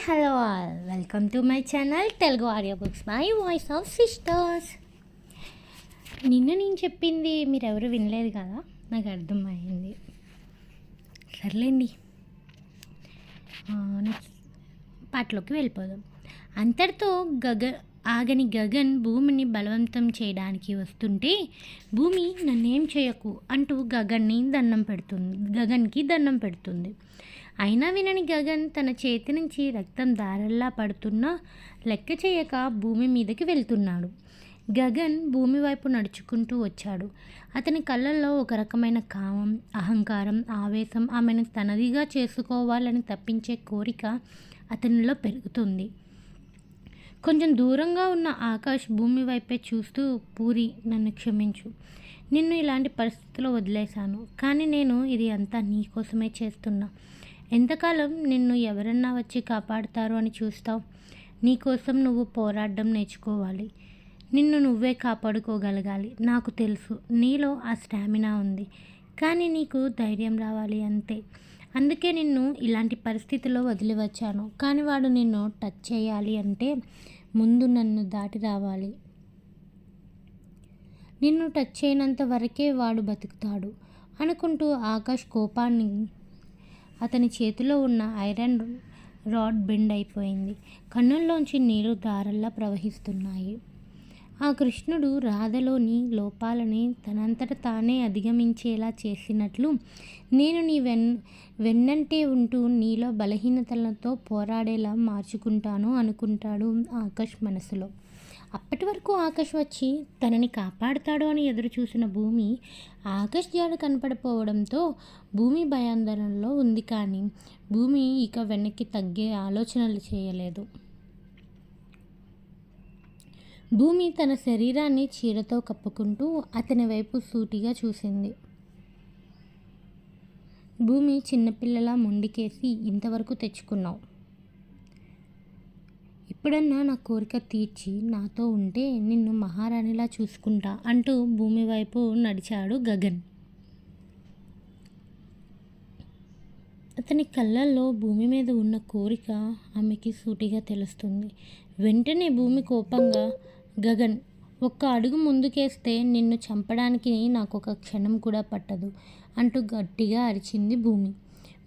Hello all welcome to my channel Telugu audio books my voice of sisters. నిన్న నేను చెప్పింది మీరెవరు వినలేదు కదా, నాకు అర్థమైంది. సర్లేండి, నెక్స్ట్ పాటలోకి వెళ్ళిపోదాం. అంతటితో ఆగని గగన్ భూమిని బలవంతం చేయడానికి వస్తుంటే భూమి నన్నేం చేయకు అంటూ గగన్కి దండం పెడుతుంది. అయినా వినని గగన్ తన చేతి నుంచి రక్తం దారల్లా పడుతున్నా లెక్క చేయక భూమి మీదకి వెళ్తున్నాడు. గగన్ భూమి వైపు నడుచుకుంటూ వచ్చాడు. అతని కళ్ళల్లో ఒక రకమైన కామం, అహంకారం, ఆవేశం, ఆమెను తనదిగా చేసుకోవాలని తప్పించే కోరిక అతనిలో పెరుగుతుంది. కొంచెం దూరంగా ఉన్న ఆకాష్ భూమి వైపే చూస్తూ, పూరి, నన్ను క్షమించు. నిన్ను ఇలాంటి పరిస్థితిలో వదిలేశాను, కానీ నేను ఇది అంతా నీ కోసమే చేస్తున్నా. ఎంతకాలం నిన్ను ఎవరన్నా వచ్చి కాపాడుతారు అని చూస్తావు? నీకోసం నువ్వు పోరాడడం నేర్చుకోవాలి. నిన్ను నువ్వే కాపాడుకోగలగాలి. నాకు తెలుసు నీలో ఆ స్టామినా ఉంది, కానీ నీకు ధైర్యం రావాలి అంతే. అందుకే నిన్ను ఇలాంటి పరిస్థితిలో వదిలి వచ్చాను. కానీ వాడు నిన్ను టచ్ చేయాలి అంటే ముందు నన్ను దాటి రావాలి. నిన్ను టచ్ చేయనంత వరకే వాడు బతుకుతాడు అనుకుంటూ ఆకాష్ కోపాన్ని అతని చేతిలో ఉన్న ఐరన్ రాడ్ బెండ్ అయిపోయింది. కన్నుల్లోంచి నీరు దారల్లా ప్రవహిస్తున్నాయి. ఆ కృష్ణుడు రాధలోని లోపాలని తనంతట తానే అధిగమించేలా చేసినట్లు నేను నీ వెన్నంటే ఉంటూ నీలో బలహీనతలతో పోరాడేలా మార్చుకుంటాను అనుకుంటాడు ఆకాష్ మనసులో. అప్పటి వరకు ఆకాష్ వచ్చి తనని కాపాడుతాడు అని ఎదురు చూసిన భూమి ఆకాష్ జాడ కనపడిపోవడంతో భూమి భయాందోళనలో ఉంది. కానీ భూమి ఇక వెనక్కి తగ్గే ఆలోచనలు చేయలేదు. భూమి తన శరీరాన్ని చీరతో కప్పుకుంటూ అతని వైపు సూటిగా చూసింది. భూమి చిన్నపిల్లలా మొండికేసి, ఇంతవరకు తెచ్చుకున్నావు, ఎప్పుడన్నా నా కోరిక తీర్చి నాతో ఉంటే నిన్ను మహారాణిలా చూసుకుంటా అంటూ భూమి వైపు నడిచాడు గగన్. అతని కళ్ళల్లో భూమి మీద ఉన్న కోరిక ఆమెకి సూటిగా తెలుస్తుంది. వెంటనే భూమి కోపంగా, గగన్, ఒక్క అడుగు ముందుకేస్తే నిన్ను చంపడానికి నాకు ఒక క్షణం కూడా పట్టదు అంటూ గట్టిగా అరిచింది భూమి.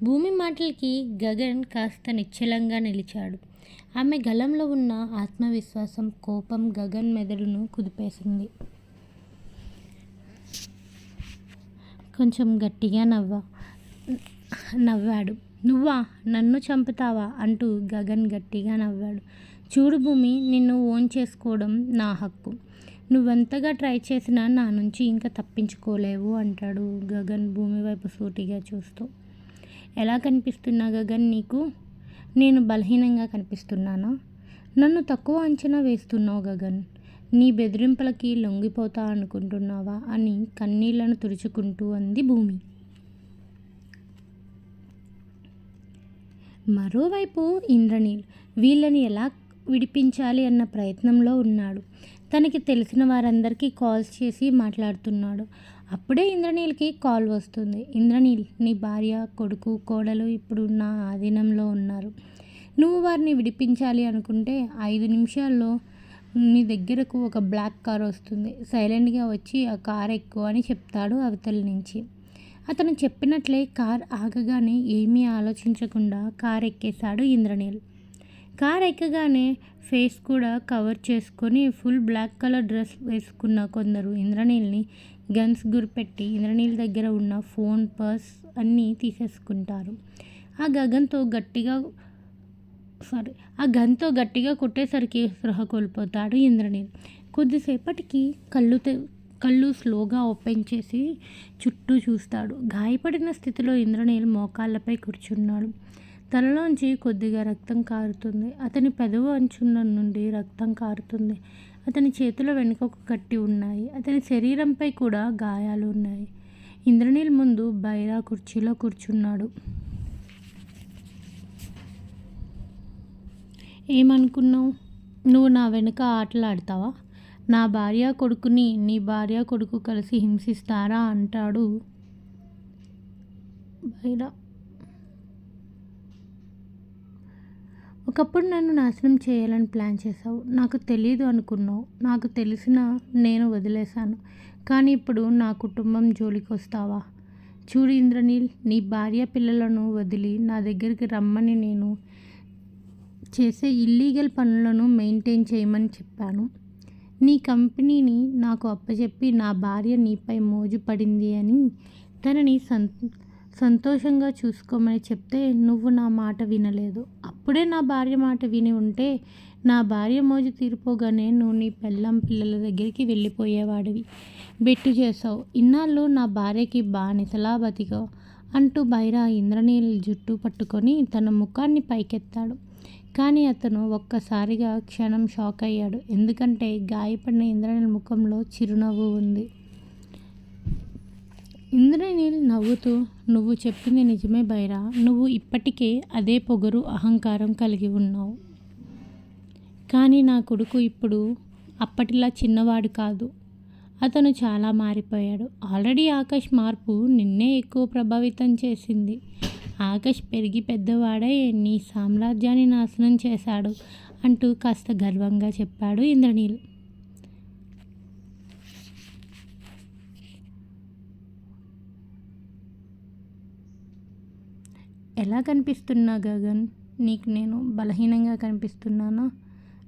భూమి మాటలకి గగన్ కాస్త నిశ్చలంగా నిలిచాడు. ఆమె గళంలో ఉన్న ఆత్మవిశ్వాసం, కోపం గగన్ మెదడును కుదిపేసింది. కొంచెం గట్టిగా నవ్వాడు. నువ్వా, నన్ను చంపుతావా అంటూ గగన్ గట్టిగా నవ్వాడు. చూడు భూమి, నిన్ను ఓన్ చేసుకోవడం నా హక్కు. నువ్వెంతగా ట్రై చేసినా నా నుంచి ఇంకా తప్పించుకోలేవు అంటాడు గగన్ భూమి వైపు సూటిగా చూస్తూ. ఎలా కనిపిస్తున్నా గగన్ నీకు? నేను బలహీనంగా కనిపిస్తున్నానా? నన్ను తక్కువ అంచనా వేస్తున్నావు గగన్. నీ బెదిరింపులకి లొంగిపోతా అనుకుంటున్నావా అని కన్నీళ్లను తుడుచుకుంటూ అంది భూమి. మరోవైపు ఇంద్రనీల్ వీళ్ళని ఎలా విడిపించాలి అన్న ప్రయత్నంలో ఉన్నాడు. తనకి తెలిసిన వారందరికీ కాల్స్ చేసి మాట్లాడుతున్నాడు. అప్పుడే ఇంద్రనీల్కి కాల్ వస్తుంది. ఇంద్రనీల్, నీ భార్య, కొడుకు, కోడలు ఇప్పుడు నా ఆధీనంలో ఉన్నారు. నువ్వు వారిని విడిపించాలి అనుకుంటే 5 నిమిషాల్లో నీ దగ్గరకు ఒక బ్లాక్ కార్ వస్తుంది. సైలెంట్గా వచ్చి ఆ కార్ ఎక్కువ అని చెప్తాడు అవతల నుంచి. అతను చెప్పినట్లే కార్ ఆగగానే ఏమీ ఆలోచించకుండా కార్ ఎక్కేశాడు ఇంద్రనీల్. కార్ ఎక్కగానే ఫేస్ కూడా కవర్ చేసుకొని ఫుల్ బ్లాక్ కలర్ డ్రెస్ వేసుకున్న కొందరు ఇంద్రనీల్ని గన్స్ గురిపెట్టి ఇంద్రనీల్ దగ్గర ఉన్న ఫోన్, పర్స్ అన్నీ తీసేసుకుంటారు. ఆ గన్తో గట్టిగా కొట్టేసరికి స్పృహ కోల్పోతాడు ఇంద్రనీల్. కొద్దిసేపటికి కళ్ళు స్లోగా ఓపెన్ చేసి చుట్టూ చూస్తాడు. గాయపడిన స్థితిలో ఇంద్రనీల్ మోకాళ్ళపై కూర్చున్నాడు. తలలోంచి కొద్దిగా రక్తం కారుతుంది. అతని పెదవు అంచున్న నుండి రక్తం కారుతుంది. అతని చేతుల వెనుకకు కట్టి ఉన్నాయి. అతని శరీరంపై కూడా గాయాలు ఉన్నాయి. ఇంద్రనీల్ ముందు బైరా కుర్చీలో కూర్చున్నాడు. ఏమనుకున్నావు? నువ్వు నా వెనుక ఆటలాడతావా? నా భార్య కొడుకుని నీ భార్య కొడుకు కలిసి హింసిస్తారా అంటాడు బైరా. ఒకప్పుడు నన్ను నాశనం చేయాలని ప్లాన్ చేశావు. నాకు తెలీదు అనుకున్నావు. నాకు తెలిసినా నేను వదిలేశాను. కానీ ఇప్పుడు నా కుటుంబం జోలికొస్తావా? చూడు ఇంద్రనీల్, నీ భార్య పిల్లలను వదిలి నా దగ్గరికి రమ్మని నేను చేసే ఇల్లీగల్ పనులను మెయింటైన్ చేయమని చెప్పాను. నీ కంపెనీని నాకు అప్పచెప్పి నా భార్య నీపై మోజు పడింది అని తనని సంతోషంగా చూసుకోమని చెప్తే నువ్వు నా మాట వినలేదు. అప్పుడే నా భార్య మాట విని ఉంటే నా భార్య మోజు తీరిపోగానే నువ్వు నీ పెళ్ళాం పిల్లల దగ్గరికి వెళ్ళిపోయేవాడివి. బెట్టు చేసావు. ఇన్నాళ్ళు నా భార్యకి బానిసలా బతికావు అంటూ బైరా ఇంద్రనీల్ జుట్టు పట్టుకొని తన ముఖాన్ని పైకెత్తాడు. కానీ అతను ఒక్కసారిగా క్షణం షాక్ అయ్యాడు. ఎందుకంటే గాయపడిన ఇంద్రనీల్ ముఖంలో చిరునవ్వు ఉంది. ఇంద్రనీల్ నవ్వుతూ, నువ్వు చెప్పింది నిజమే బైరా. నువ్వు ఇప్పటికే అదే పొగరు అహంకారం కలిగి ఉన్నావు. కానీ నా కొడుకు ఇప్పుడు అప్పటిలా చిన్నవాడు కాదు. అతను చాలా మారిపోయాడు. ఆల్రెడీ ఆకాష్ మార్పు నిన్నే ఎక్కువ ప్రభావితం చేసింది. ఆకాష్ పెరిగి పెద్దవాడై నీ సామ్రాజ్యాన్ని నాశనం చేశాడు అంటూ కాస్త గర్వంగా చెప్పాడు ఇంద్రనీల్. ఎలా కనిపిస్తున్నా గగన్? నీకు నేను బలహీనంగా కనిపిస్తున్నానా?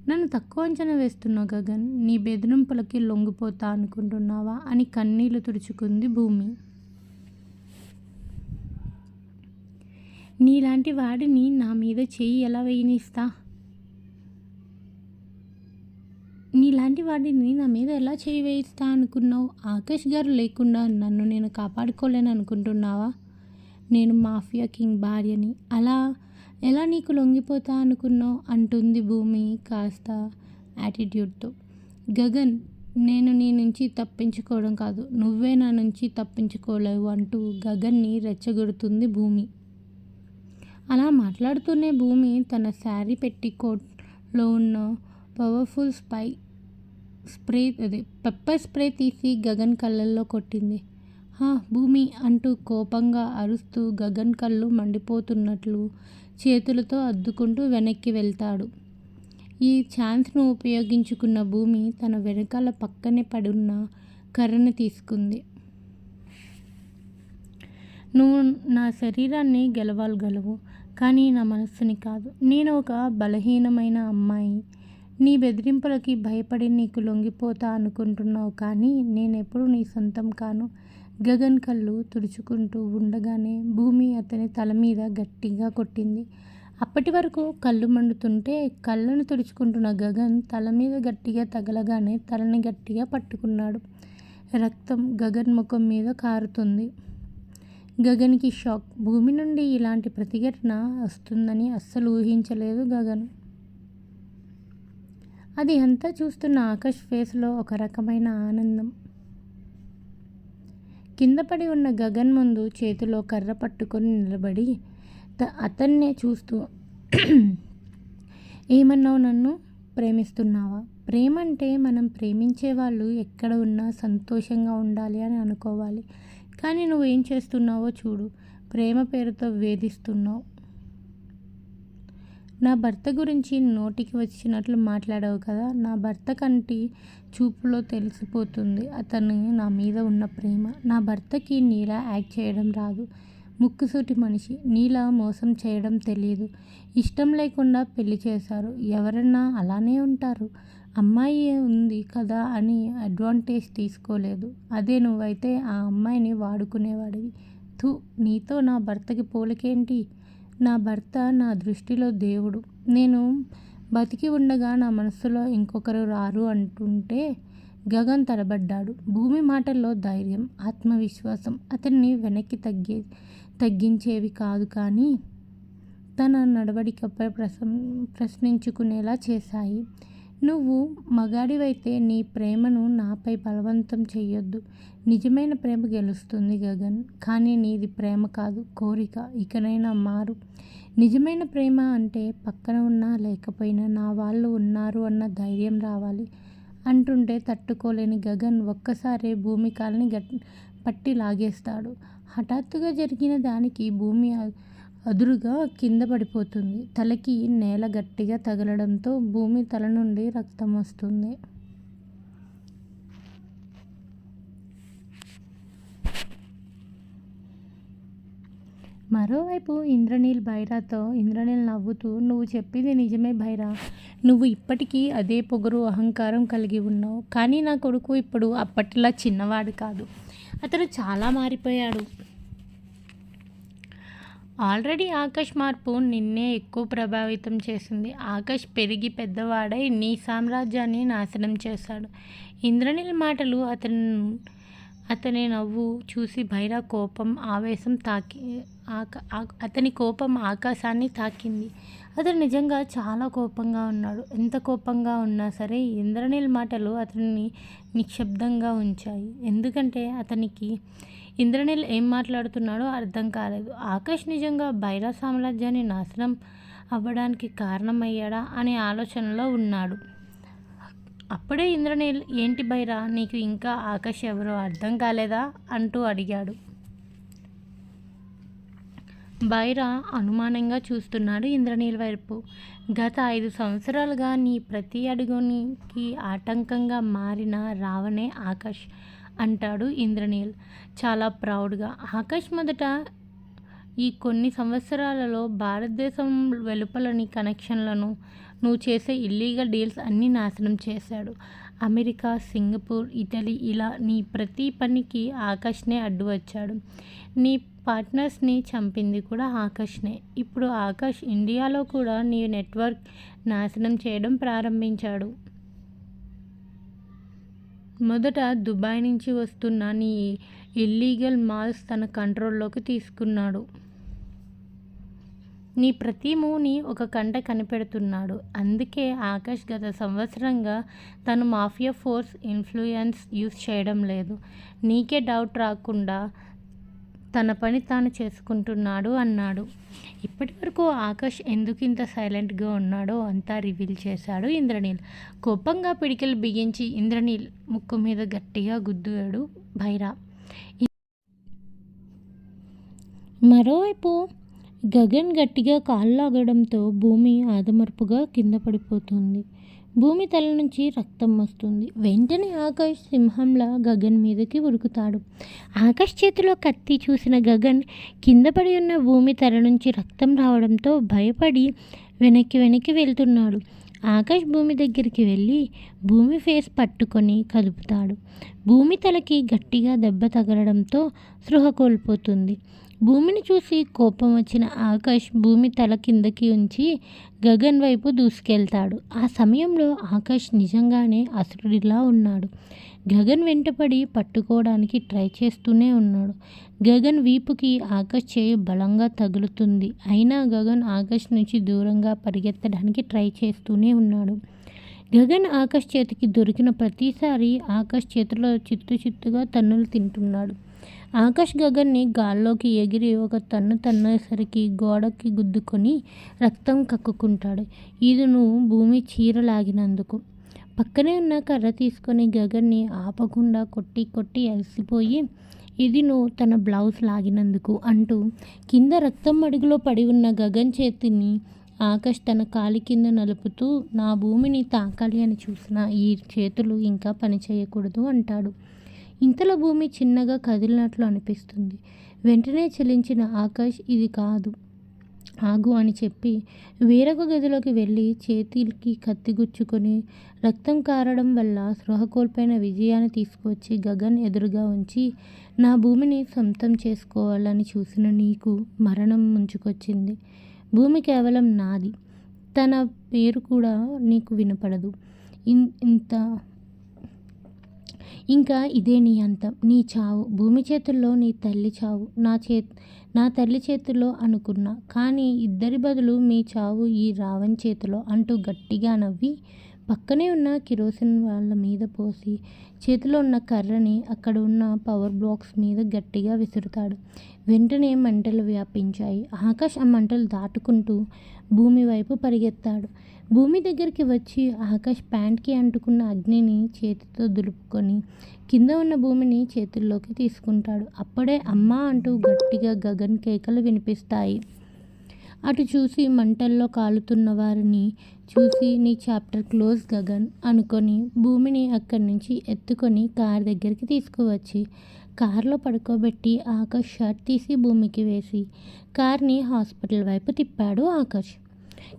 నన్ను తక్కువ అంచనా వేస్తున్నావు గగన్. నీ బెదిరింపులకి లొంగిపోతా అనుకుంటున్నావా అని కన్నీళ్లు తుడుచుకుంది భూమి. నీలాంటి వాడిని నా మీద చెయ్యి ఎలా వేయనిస్తా? నీలాంటి వాడిని నా మీద ఎలా చేయి వేయిస్తా అనుకున్నావు? ఆకాష్ గారు లేకుండా నన్ను నేను కాపాడుకోలేను అనుకుంటున్నావా? నేను మాఫియా కింగ్ భార్యని. అలా ఎలా నీకు లొంగిపోతా అనుకున్నావు అంటుంది భూమి కాస్త యాటిట్యూడ్తో. గగన్, నేను నీ నుంచి తప్పించుకోవడం కాదు, నువ్వే నా నుంచి తప్పించుకోలేవు అంటూ గగన్ని రెచ్చగొడుతుంది భూమి. అలా మాట్లాడుతూనే భూమి తన శారీ పెట్టికోట్లో ఉన్న పవర్ఫుల్ పెప్పర్ స్ప్రే తీసి గగన్ కళ్ళల్లో కొట్టింది. భూమి అంటూ కోపంగా అరుస్తూ గగన్ కళ్ళు మండిపోతున్నట్లు చేతులతో అద్దుకుంటూ వెనక్కి వెళ్తాడు. ఈ ఛాన్స్ను ఉపయోగించుకున్న భూమి తన వెనకాల పక్కనే పడున్న కర్రను తీసుకుంది. నువ్వు నా శరీరాన్ని గెలవగలవు, కానీ నా మనస్సుని కాదు. నేను ఒక బలహీనమైన అమ్మాయి. నీ బెదిరింపులకి భయపడి నీకు లొంగిపోతా అనుకుంటున్నావు, కానీ నేనెప్పుడు నీ సొంతం కాను. గగన్ కళ్ళు తుడుచుకుంటూ ఉండగానే భూమి అతని తల మీద గట్టిగా కొట్టింది. అప్పటి వరకు కళ్ళు మండుతుంటే కళ్ళను తుడుచుకుంటున్న గగన్ తల మీద గట్టిగా తగలగానే తలని గట్టిగా పట్టుకున్నాడు. రక్తం గగన్ ముఖం మీద కారుతుంది. గగన్కి షాక్. భూమి నుండి ఇలాంటి ప్రతిఘటన వస్తుందని అస్సలు ఊహించలేదు గగన్. అది అంతా చూస్తున్న ఆకాష్ ఫేస్లో ఒక రకమైన ఆనందం. కింద పడి ఉన్న గగన్ ముందు చేతిలో కర్ర పట్టుకొని నిలబడి అతన్నే చూస్తూ, ఏమన్నావు? నన్ను ప్రేమిస్తున్నావా? ప్రేమ అంటే మనం ప్రేమించే వాళ్ళు ఎక్కడ ఉన్నా సంతోషంగా ఉండాలి అని అనుకోవాలి. కానీ నువ్వేం చేస్తున్నావో చూడు. ప్రేమ పేరుతో వేధిస్తున్నావు. నా భర్త గురించి నోటికి వచ్చినట్లు మాట్లాడావు కదా. నా భర్త కంటి చూపులో తెలిసిపోతుంది అతను నా మీద ఉన్న ప్రేమ. నా భర్తకి నీలా యాక్ట్ చేయడం రాదు. ముక్కుసూటి మనిషి. నీలా మోసం చేయడం తెలియదు. ఇష్టం లేకుండా పెళ్లి చేశారు. ఎవరన్నా అలానే ఉంటారు. అమ్మాయి ఉంది కదా అని అడ్వాంటేజ్ తీసుకోలేదు. అదే నువ్వైతే ఆ అమ్మాయిని వాడుకునేవాడివి. నీతో నా భర్తకి పోలికేంటి? నా భర్త నా దృష్టిలో దేవుడు. నేను బతికి ఉండగా నా మనసులో ఇంకొకరు రారు అంటుంటే గగన్ తడబడ్డాడు. భూమి మాటల్లో ధైర్యం, ఆత్మవిశ్వాసం అతన్ని వెనక్కి తగ్గించేవి కాదు, కానీ తన నడవడికపై ప్రశ్నించుకునేలా చేశాయి. నువ్వు మగాడివైతే నీ ప్రేమను నాపై బలవంతం చెయ్యొద్దు. నిజమైన ప్రేమ గెలుస్తుంది గగన్. కానీ నీది ప్రేమ కాదు, కోరిక. ఇకనైనా మారు. నిజమైన ప్రేమ అంటే పక్కన ఉన్నా లేకపోయినా నా వాళ్ళు ఉన్నారు అన్న ధైర్యం రావాలి అంటుంటే తట్టుకోలేని గగన్ ఒక్కసారే భూమి కాల్ని పట్టి లాగేస్తాడు. హఠాత్తుగా జరిగిన దానికి భూమి అదురుగా కింద పడిపోతుంది. తలకి నేల గట్టిగా తగలడంతో భూమి తల నుండి రక్తం వస్తుంది. మరోవైపు ఇంద్రనీల్ బైరాతో ఇంద్రనీల్ నవ్వుతూ, నువ్వు చెప్పింది నిజమే బైరా, నువ్వు ఇప్పటికీ అదే పొగరు అహంకారం కలిగి ఉన్నావు. కానీ నా కొడుకు ఇప్పుడు అప్పటిలా చిన్నవాడు కాదు, అతను చాలా మారిపోయాడు. ఆల్రెడీ ఆకాష్ మార్పు నిన్నే ఎక్కువ ప్రభావితం చేసింది. ఆకాష్ పెరిగి పెద్దవాడై నీ సామ్రాజ్యాన్ని నాశనం చేశాడు. ఇంద్రనీల్ మాటలు అతని నవ్వు చూసి భైరా కోపం ఆవేశం అతని కోపం ఆకాశాన్ని తాకింది. అతను నిజంగా చాలా కోపంగా ఉన్నాడు. ఎంత కోపంగా ఉన్నా సరే ఇంద్రనీల్ మాటలు అతన్ని నిశ్శబ్దంగా ఉంచాయి. ఎందుకంటే అతనికి ఇంద్రనీల్ ఏం మాట్లాడుతున్నాడో అర్థం కాలేదు. ఆకాష్ నిజంగా భైరా సామ్రాజ్యాన్ని నాశనం అవ్వడానికి కారణమయ్యాడా అనే ఆలోచనలో ఉన్నాడు. అప్పుడే ఇంద్రనీల్, ఏంటి బైరా, నీకు ఇంకా ఆకాష్ ఎవరో అర్థం కాలేదా అంటూ అడిగాడు. బైరా అనుమానంగా చూస్తున్నాడు ఇంద్రనీల్ వైపు. గత 5 సంవత్సరాలుగా నీ ప్రతి అడుగునికి ఆటంకంగా మారిన రావణే ఆకాష్ అంటాడు ఇంద్రనీల్ చాలా ప్రౌడ్గా. ఆకాష్ మొదట ఈ కొన్ని సంవత్సరాలలో భారతదేశం వెలుపలని కనెక్షన్లను, నువ్వు చేసే ఇల్లీగల్ డీల్స్ అన్నీ నాశనం చేశాడు. అమెరికా, సింగపూర్, ఇటలీ ఇలా నీ ప్రతి పనికి ఆకాష్నే అడ్డు వచ్చాడు. నీ పార్ట్నర్స్ని చంపింది కూడా ఆకాష్నే. ఇప్పుడు ఆకాష్ ఇండియాలో కూడా నీ నెట్వర్క్ నాశనం చేయడం ప్రారంభించాడు. మొదట దుబాయ్ నుంచి వస్తున్న నీ ఇల్లీగల్ మాల్స్ తన కంట్రోల్లోకి తీసుకున్నాడు. నీ ప్రతి మూవ్ని ఒక కంట కనిపెడుతున్నాడు. అందుకే ఆకాష్ గత సంవత్సరంగా తను మాఫియా ఫోర్స్ ఇన్ఫ్లుయెన్స్ యూజ్ చేయడం లేదు. నీకే డౌట్ రాకుండా తన పని తాను చేసుకుంటున్నాడు అన్నాడు. ఇప్పటి వరకు ఆకాష్ ఎందుకు ఇంత సైలెంట్గా ఉన్నాడో అంతా రివీల్ చేశాడు ఇంద్రనీల్. కోపంగా పిడికిలు బిగించి ఇంద్రనీల్ ముక్కు మీద గట్టిగా గుద్దాడు భైరా. మరోవైపు గగన్ గట్టిగా కాళ్ళాగడంతో భూమి ఆదమర్పుగా కింద పడిపోతుంది. భూమి తల నుంచి రక్తం వస్తుంది. వెంటనే ఆకాష్ సింహంలా గగన్ మీదకి ఉరుకుతాడు. ఆకాష్ చేతిలో కత్తి చూసిన గగన్ కింద పడి ఉన్న భూమి తల నుంచి రక్తం రావడంతో భయపడి వెనక్కి వెళ్తున్నాడు. ఆకాష్ భూమి దగ్గరికి వెళ్ళి భూమి ఫేస్ పట్టుకొని కదుపుతాడు. భూమి తలకి గట్టిగా దెబ్బ తగలడంతో స్పృహ కోల్పోతుంది. భూమిని చూసి కోపం వచ్చిన ఆకాష్ భూమి తల కిందకి ఉంచి గగన్ వైపు దూసుకెళ్తాడు. ఆ సమయంలో ఆకాష్ నిజంగానే అసురుడిలా ఉన్నాడు. గగన్ వెంటపడి పట్టుకోవడానికి ట్రై చేస్తూనే ఉన్నాడు. గగన్ వీపుకి ఆకాష్ చేయి బలంగా తగులుతుంది. అయినా గగన్ ఆకాష్ నుంచి దూరంగా పరిగెత్తడానికి ట్రై చేస్తూనే ఉన్నాడు. గగన్ ఆకాష్ చేతికి దొరికిన ప్రతిసారి ఆకాష్ చేతిలో చిత్తుగా తన్నులు తింటున్నాడు. ఆకాష్ గగన్ని గాల్లోకి ఎగిరి ఒక తన్నేసరికి గోడకి గుద్దుకొని రక్తం కక్కుకుంటాడు. ఇది నువ్వు భూమి చీర లాగినందుకు. పక్కనే ఉన్న కర్ర తీసుకొని గగన్ని ఆపకుండా కొట్టి అలసిపోయి, ఇది నువ్వు తన బ్లౌజ్ లాగినందుకు అంటూ కింద రక్తం అడుగులో పడి ఉన్న గగన్ చేతిని ఆకాష్ తన కాలి కింద నలుపుతూ, నా భూమిని తాకాలి అని చూసిన ఈ చేతులు ఇంకా పనిచేయకూడదు అంటాడు. ఇంతలో భూమి చిన్నగా కదిలినట్లు అనిపిస్తుంది. వెంటనే చలించిన ఆకాష్, ఇది కాదు, ఆగు అని చెప్పి వేరొక గదిలోకి వెళ్ళి చేతికి కత్తి గుచ్చుకొని రక్తం కారడం వల్ల స్పృహ కోల్పోయిన విజయాన్ని తీసుకువచ్చి గగన్ ఎదురుగా ఉంచి, నా భూమిని సొంతం చేసుకోవాలని చూసిన నీకు మరణం ముంచుకొచ్చింది. భూమి కేవలం నాది, తన పేరు కూడా నీకు వినపడదు. ఇంకా ఇదే నీ అంతం, నీ చావు. భూమి చేతుల్లో నీ తల్లి చావు నా తల్లి చేతిలో అనుకున్నా, కానీ ఇద్దరి బదులు మీ చావు ఈ రావణ్ చేతిలో అంటూ గట్టిగా నవ్వి పక్కనే ఉన్న కిరోసిన్ వాళ్ళ మీద పోసి చేతిలో ఉన్న కర్రని అక్కడ ఉన్న పవర్ బ్లాక్స్ మీద గట్టిగా విసురుతాడు. వెంటనే మంటలు వ్యాపించాయి. ఆకాష్ ఆ మంటలు దాటుకుంటూ భూమి వైపు పరిగెత్తాడు. భూమి దగ్గరికి వచ్చి ఆకాష్ ప్యాంట్కి అంటుకున్న అగ్నిని చేతితో దులుపుకొని కింద ఉన్న భూమిని చేతుల్లోకి తీసుకుంటాడు. అప్పుడే అమ్మా అంటూ గట్టిగా గగన్ కేకలు వినిపిస్తాయి. అటు చూసి మంటల్లో కాలుతున్న వారిని చూసి నీ చాప్టర్ క్లోజ్ గగన్ అనుకొని భూమిని అక్కడి నుంచి ఎత్తుకొని కార్ దగ్గరికి తీసుకువచ్చి కారులో పడుకోబెట్టి ఆకాష్ షర్ట్ తీసి భూమికి వేసి కార్ని హాస్పిటల్ వైపు తిప్పాడు ఆకాష్.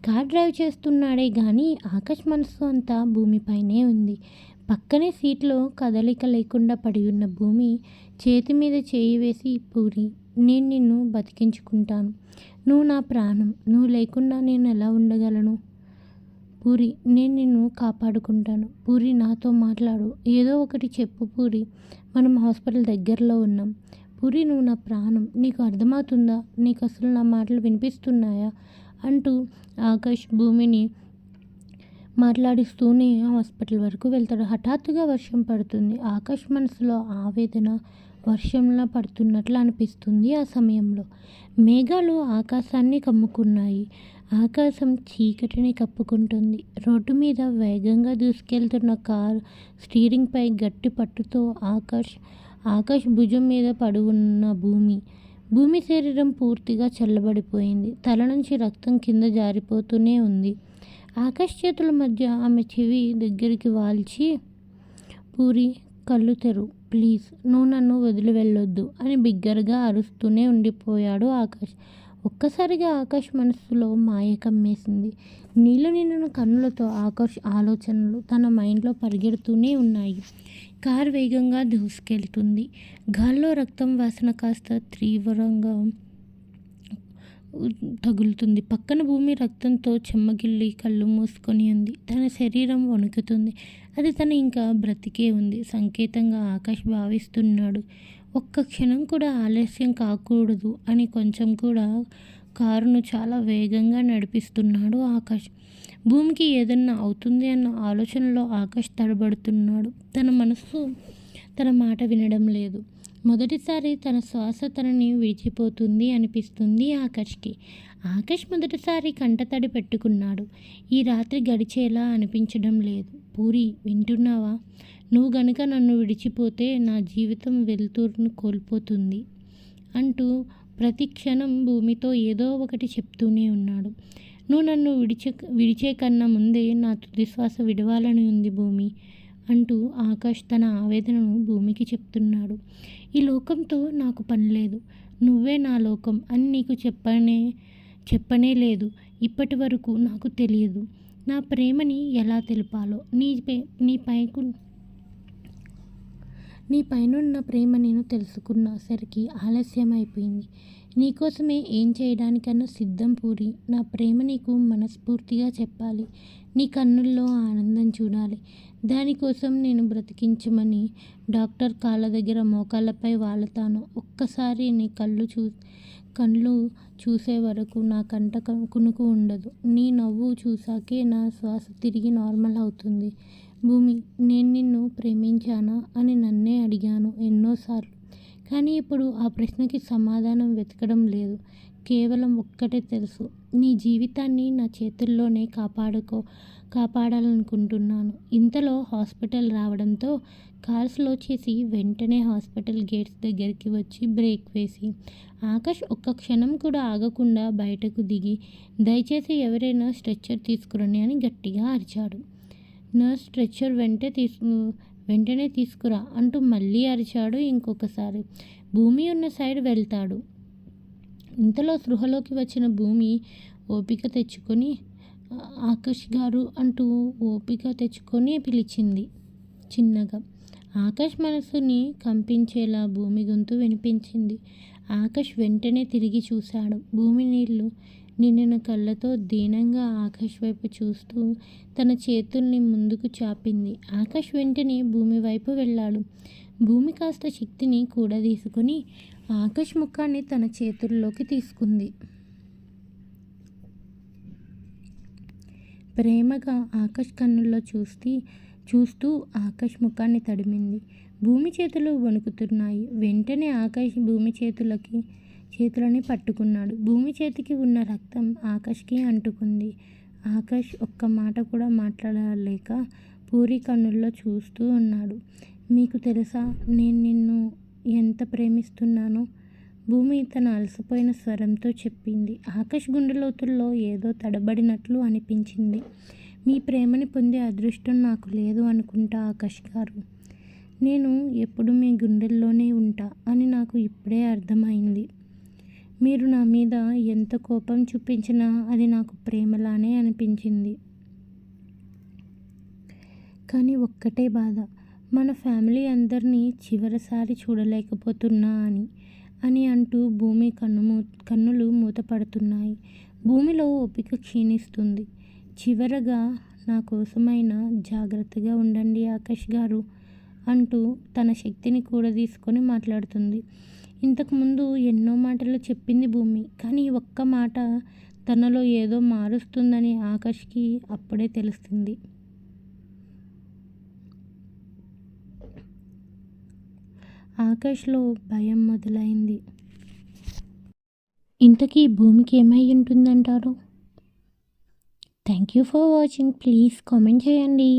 కార్ డ్రైవ్ చేస్తున్నాడే కానీ ఆకాష్ మనసు అంతా భూమిపైనే ఉంది. పక్కనే సీట్లో కదలిక లేకుండా పడి ఉన్న భూమి చేతి మీద చేయి వేసి, పూరి నేను నిన్ను బతికించుకుంటాను, నువ్వు నా ప్రాణం, నువ్వు లేకుండా నేను ఎలా ఉండగలను? పూరి నేను నిన్ను కాపాడుకుంటాను, పూరి నాతో మాట్లాడు, ఏదో ఒకటి చెప్పు పూరి, మనం హాస్పిటల్ దగ్గరలో ఉన్నాం, పూరి నువ్వు నా ప్రాణం, నీకు అర్థమవుతుందా, నీకు అసలు నా మాటలు వినిపిస్తున్నాయా అంటూ ఆకాష్ భూమిని మాట్లాడిస్తూనే హాస్పిటల్ వరకు వెళ్తాడు. హఠాత్తుగా వర్షం పడుతుంది. ఆకాష్ మనసులో ఆవేదన వర్షంలా పడుతున్నట్లు అనిపిస్తుంది. ఆ సమయంలో మేఘాలు ఆకాశాన్ని కమ్ముకున్నాయి. ఆకాశం చీకటిని కప్పుకుంటుంది. రోడ్డు మీద వేగంగా దూసుకెళ్తున్న కారు స్టీరింగ్పై గట్టి పట్టుతో ఆకాష్ భుజం మీద పడి ఉన్న భూమి శరీరం పూర్తిగా చల్లబడిపోయింది. తల నుంచి రక్తం కింద జారిపోతూనే ఉంది. ఆకాష్ చేతుల మధ్య ఆమె చెవి దగ్గరికి వాల్చి, పూరి కళ్ళు తెరు ప్లీజ్, నువ్వు నన్ను వదిలి వెళ్ళొద్దు అని బిగ్గరగా అరుస్తూనే ఉండిపోయాడు ఆకాష్. ఒక్కసారిగా ఆకాష్ మనసులో మాయ కమ్మేసింది. నీళ్ళు నిండిన కన్నులతో ఆకాష్ ఆలోచనలు తన మైండ్లో పరిగెడుతూనే ఉన్నాయి. కారు వేగంగా దూసుకెళ్తుంది. గాల్లో రక్తం వాసన కాస్త తీవ్రంగా తగులుతుంది. పక్కన భూమి రక్తంతో చెమ్మగిల్లి కళ్ళు మూసుకొని ఉంది. తన శరీరం వణుకుతుంది. అది తను ఇంకా బ్రతికే ఉంది సంకేతంగా ఆకాష్ భావిస్తున్నాడు. ఒక్క క్షణం కూడా ఆలస్యం కాకూడదు అని కొంచెం కూడా కారును చాలా వేగంగా నడిపిస్తున్నాడు ఆకాష్. భూమికి ఏదన్నా అవుతుంది అన్న ఆలోచనలో ఆకాష్ తడబడుతున్నాడు. తన మనసు తన మాట వినడం లేదు. మొదటిసారి తన శ్వాస తనని విడిచిపోతుంది అనిపిస్తుంది ఆకాష్కి. ఆకాష్ మొదటిసారి కంటతడి పెట్టుకున్నాడు. ఈ రాత్రి గడిచేలా అనిపించడం లేదు. పూరి వింటున్నావా? నువ్వు గనుక నన్ను విడిచిపోతే నా జీవితం వెలుతురును కోల్పోతుంది అంటూ ప్రతి క్షణం భూమితో ఏదో ఒకటి చెప్తూనే ఉన్నాడు. నువ్వు నన్ను విడిచే కన్నా ముందే నా తుది శ్వాస విడవాలని ఉంది భూమి అంటూ ఆకాష్ తన ఆవేదనను భూమికి చెప్తున్నాడు. ఈ లోకంతో నాకు పని లేదు, నువ్వే నా లోకం అని నీకు చెప్పనే లేదు. ఇప్పటి వరకు నాకు తెలియదు నా ప్రేమని ఎలా తెలపాలో. నీ పైనున్న ప్రేమ నేను తెలుసుకున్న సరికి ఆలస్యం అయిపోయింది. నీకోసమే ఏం చేయడానికన్నా సిద్ధం పూరి. నా ప్రేమ నీకు మనస్ఫూర్తిగా చెప్పాలి. నీ కన్నుల్లో ఆనందం చూడాలి. దానికోసం నేను బ్రతికించమని డాక్టర్ కాళ్ళ దగ్గర మోకాళ్ళపై వాలతాను. ఒక్కసారి నీ కళ్ళు చూసే వరకు నా కంట కునుకు ఉండదు. నీ నవ్వు చూసాకే నా శ్వాస తిరిగి నార్మల్ అవుతుంది. భూమి నేను నిన్ను ప్రేమించానా అని నన్నే అడిగాను ఎన్నోసార్లు. కానీ ఇప్పుడు ఆ ప్రశ్నకి సమాధానం వెతకడం లేదు. కేవలం ఒక్కటే తెలుసు, నీ జీవితాన్ని నా చేతుల్లోనే కాపాడాలనుకుంటున్నాను. ఇంతలో హాస్పిటల్ రావడంతో కార్ స్లో చేసి వెంటనే హాస్పిటల్ గేట్స్ దగ్గరికి వచ్చి బ్రేక్ వేసి ఆకాష్ ఒక్క క్షణం కూడా ఆగకుండా బయటకు దిగి, దయచేసి ఎవరైనా స్ట్రెచ్చర్ తీసుకురండి అని గట్టిగా అరిచాడు. నర్స్ స్ట్రెచ్చర్ వెంటనే తీసుకురా అంటూ మళ్ళీ అరిచాడు ఇంకొకసారి. భూమి ఉన్న సైడ్ వెళ్తాడు. ఇంతలో స్పృహలోకి వచ్చిన భూమి ఓపిక తెచ్చుకొని ఆకాష్ గారు అంటూ ఓపిక తెచ్చుకొని పిలిచింది చిన్నగా. ఆకాష్ మనసుని కంపించేలా భూమి గొంతు వినిపించింది. ఆకాష్ వెంటనే తిరిగి చూశాడు. భూమి నిండిన కళ్ళతో దీనంగా ఆకాష్ వైపు చూస్తూ తన చేతుల్ని ముందుకు చాపింది. ఆకాష్ వెంటనే భూమి వైపు వెళ్ళాడు. భూమి కాస్త శక్తిని కూడా తీసుకుని ఆకాష్ ముఖాన్ని తన చేతుల్లోకి తీసుకుంది. ప్రేమగా ఆకాష్ కన్నుల్లో చూస్తూ ఆకాష్ ముఖాన్ని తడిమింది. భూమి చేతులు వణుకుతున్నాయి. వెంటనే ఆకాష్ భూమి చేతులని పట్టుకున్నాడు. భూమి చేతికి ఉన్న రక్తం ఆకాష్కి అంటుకుంది. ఆకాష్ ఒక్క మాట కూడా మాట్లాడలేక పూరి కన్నుల్లో చూస్తూ ఉన్నాడు. మీకు తెలుసా నేను నిన్ను ఎంత ప్రేమిస్తున్నానో? భూమి తన అలసిపోయిన స్వరంతో చెప్పింది. ఆకాష్ గుండె లోతుల్లో ఏదో తడబడినట్లు అనిపించింది. మీ ప్రేమని పొందే అదృష్టం నాకు లేదు అనుకుంటా ఆకాష్ గారు. నేను ఎప్పుడు మీ గుండెల్లోనే ఉంటా అని నాకు ఇప్పుడే అర్థమైంది. మీరు నా మీద ఎంత కోపం చూపించినా అది నాకు ప్రేమలానే అనిపించింది. కానీ ఒక్కటే బాధ, మన ఫ్యామిలీ అందరినీ చివరిసారి చూడలేకపోతున్నా అని అంటూ భూమి కన్నులు మూతపడుతున్నాయి. భూమిలో ఓపిక క్షీణిస్తుంది. చివరగా నా కోసమైనా జాగ్రత్తగా ఉండండి ఆకాష్ గారు అంటూ తన శక్తిని కూడదీసుకొని మాట్లాడుతుంది. ఇంతకుముందు ఎన్నో మాటలు చెప్పింది భూమి. కానీ ఒక్క మాట తనలో ఏదో మారుస్తుందని ఆకాష్కి అప్పుడే తెలుస్తుంది. ఆకాష్లో భయం మొదలైంది. ఇంతకీ భూమికి ఏమై ఉంటుందంటారు? Thank you for watching. Please comment చేయండి.